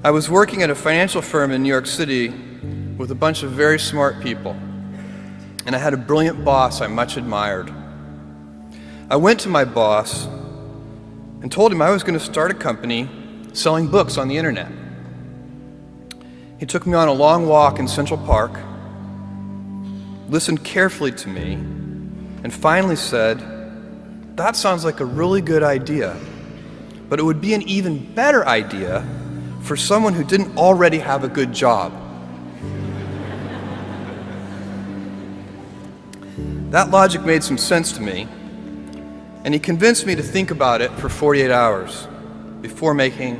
I was working at a financial firm in New York City with a bunch of very smart people, and I had a brilliant boss I much admired. I went to my boss and told him I was going to start a company selling books on the internet. He took me on a long walk in Central Park, listened carefully to me, and finally said, "That sounds like a really good idea, but it would be an even better idea for someone who didn't already have a good job." That logic made some sense to me, and he convinced me to think about it for 48 hours before making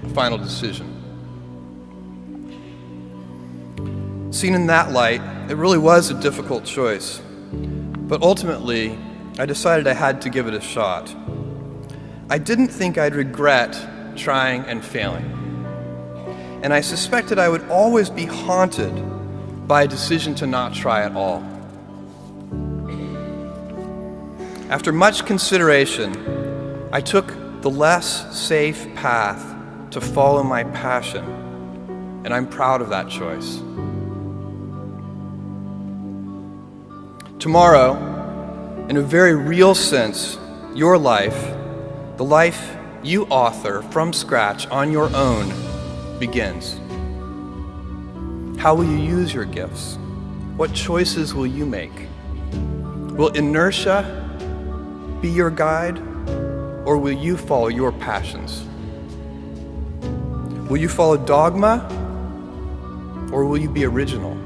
a final decision. Seen in that light, it really was a difficult choice, but ultimately, I decided I had to give it a shot. I didn't think I'd regret trying and failing, and I suspected I would always be haunted by a decision to not try at all. After much consideration, I took the less safe path to follow my passion, and I'm proud of that choice. Tomorrow, in a very real sense, your life, the life you author from scratch on your own, begins. How will you use your gifts? What choices will you make? Will inertia be your guide, or will you follow your passions? Will you follow dogma, or will you be original?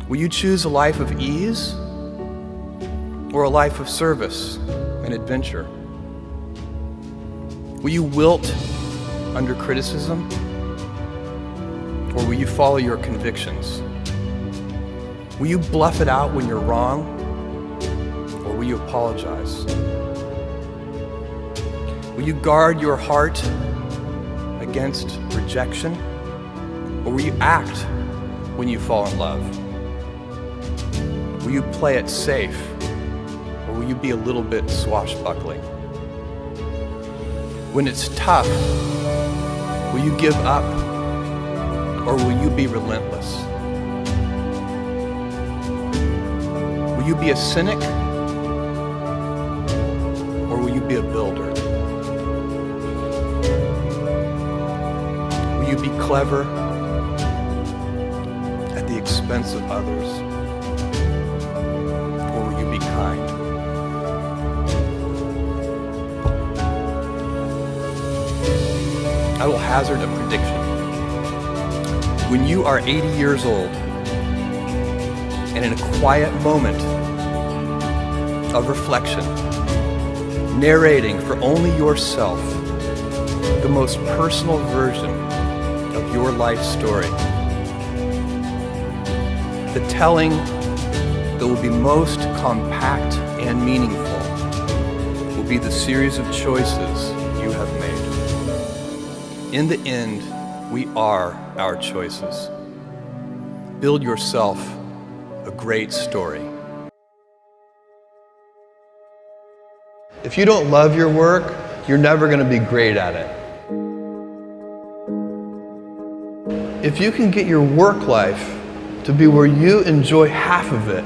Will you choose a life of ease, or a life of service and adventure? Will you wilt under criticism, or will you follow your convictions? Will you bluff it out when you're wrong, or will you apologize? Will you guard your heart against rejection, or will you act when you fall in love? Will you play it safe, or will you be a little bit swashbuckling? When it's tough, will you give up, or will you be relentless? Will you be a cynic, or will you be a builder? Will you be clever at the expense of others, or will you be kind? I will hazard a prediction. When you are 80 years old, and in a quiet moment of reflection, narrating for only yourself the most personal version of your life story, the telling that will be most compact and meaningful will be the series of choices you have made. In the end, we are our choices. Build yourself a great story. If you don't love your work, you're never going to be great at it. If you can get your work life to be where you enjoy half of it,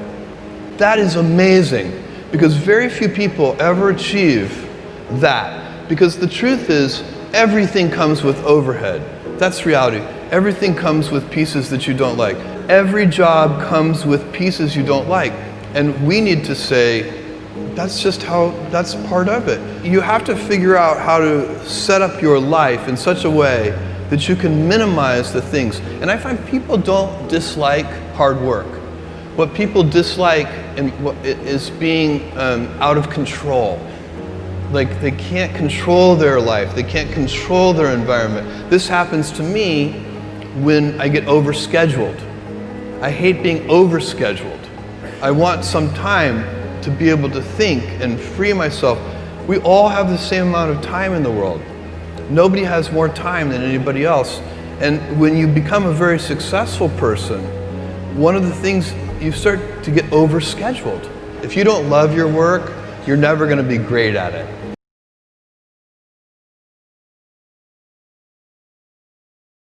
that is amazing, because very few people ever achieve that. Because the truth is, everything comes with overhead. That's reality. Everything comes with pieces that you don't like. Every job comes with pieces you don't like. And we need to say, that's part of it. You have to figure out how to set up your life in such a way that you can minimize the things. And I find people don't dislike hard work. What people dislike is being out of control. Like they can't control their life, they can't control their environment. This happens to me when I get overscheduled. I hate being overscheduled. I want some time to be able to think and free myself. We all have the same amount of time in the world. Nobody has more time than anybody else. And when you become a very successful person, one of the things, you start to get overscheduled. If you don't love your work, you're never going to be great at it.